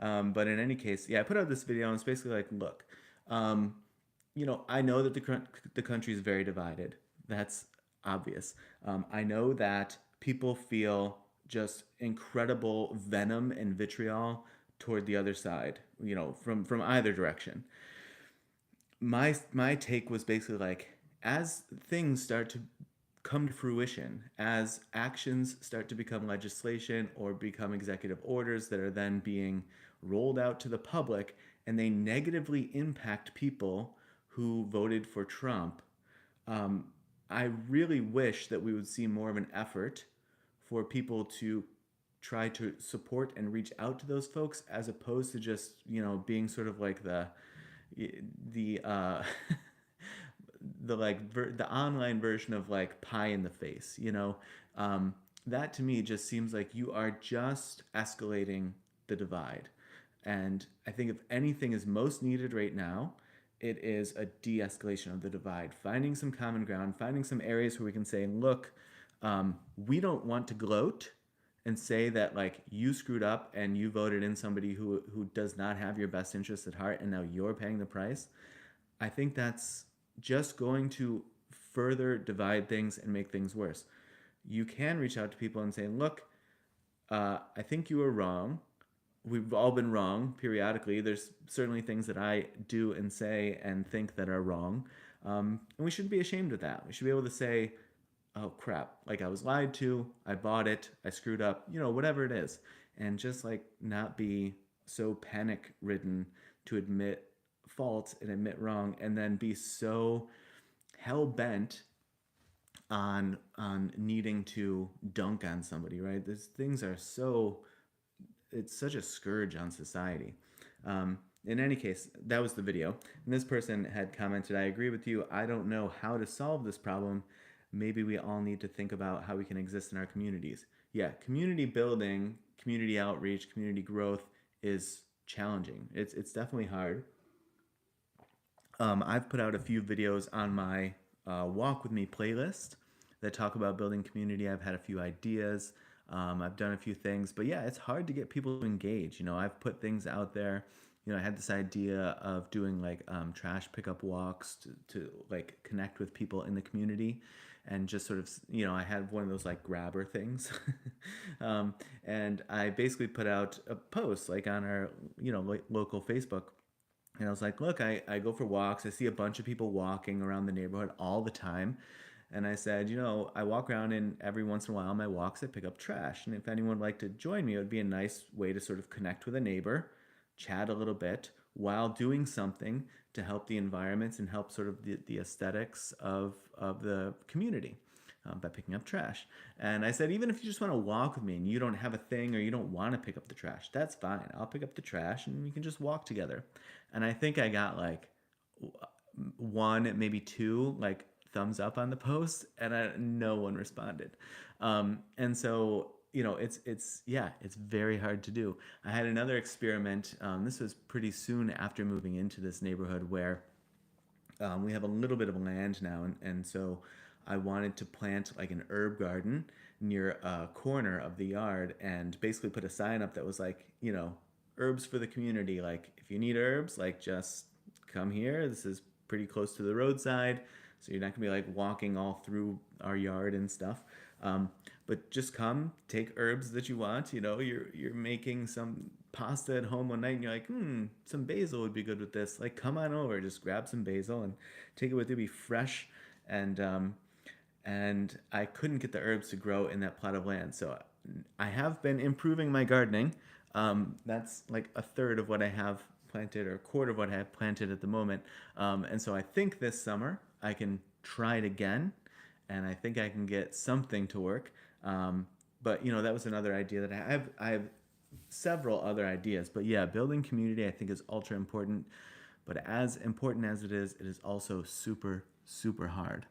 But in any case, yeah, I put out this video and it's basically like, look, um, I know that the country is very divided. That's obvious. I know that people feel just incredible venom and vitriol toward the other side, from either direction. My take was basically like, as things start to come to fruition, as actions start to become legislation or become executive orders that are then being rolled out to the public, and they negatively impact people who voted for Trump, um, I really wish that we would see more of an effort for people to try to support and reach out to those folks, as opposed to just being sort of like the the online version of like pie in the face. That to me just seems like you are just escalating the divide. And I think if anything is most needed right now, it is a de-escalation of the divide, finding some common ground, finding some areas where we can say, look, we don't want to gloat and say that like you screwed up and you voted in somebody who does not have your best interests at heart, and now you're paying the price. I think that's just going to further divide things and make things worse. You can reach out to people and say, look, I think you were wrong. We've all been wrong periodically. There's certainly things that I do and say and think that are wrong. And we shouldn't be ashamed of that. We should be able to say, oh crap, like I was lied to, I bought it, I screwed up, whatever it is. And just like not be so panic ridden to admit fault and admit wrong, and then be so hell bent on needing to dunk on somebody, right? These things are so, it's such a scourge on society. In any case, that was the video. And this person had commented, I agree with you. I don't know how to solve this problem. Maybe we all need to think about how we can exist in our communities. Yeah, community building, community outreach, community growth is challenging. It's definitely hard. I've put out a few videos on my Walk With Me playlist that talk about building community. I've had a few ideas. I've done a few things, but yeah, it's hard to get people to engage. I've put things out there. I had this idea of doing like trash pickup walks to like connect with people in the community, and just sort of, I had one of those like grabber things. And I basically put out a post like on our, local Facebook. And I was like, look, I go for walks. I see a bunch of people walking around the neighborhood all the time. And I said, I walk around, and every once in a while on my walks I pick up trash. And if anyone would like to join me, it would be a nice way to sort of connect with a neighbor, chat a little bit while doing something to help the environments and help sort of the aesthetics of the community. By picking up trash. And I said, even if you just want to walk with me and you don't have a thing or you don't want to pick up the trash, that's fine. I'll pick up the trash and we can just walk together. And I think I got like one, maybe two, like thumbs up on the post, and no one responded. And so it's very hard to do. I had another experiment. This was pretty soon after moving into this neighborhood where we have a little bit of land now, and so I wanted to plant like an herb garden near a corner of the yard, and basically put a sign up that was like, herbs for the community. Like, if you need herbs, like just come here. This is pretty close to the roadside, so you're not gonna be like walking all through our yard and stuff. But just come, take herbs that you want. You're making some pasta at home one night, and you're like, some basil would be good with this. Like, come on over, just grab some basil and take it with you. Be fresh, and I couldn't get the herbs to grow in that plot of land. So I have been improving my gardening. That's like a third of what I have planted, or a quarter of what I have planted at the moment. And so I think this summer I can try it again, and I think I can get something to work. But that was another idea that I have. I have several other ideas, but yeah, building community I think is ultra important. But as important as it is also super, super hard.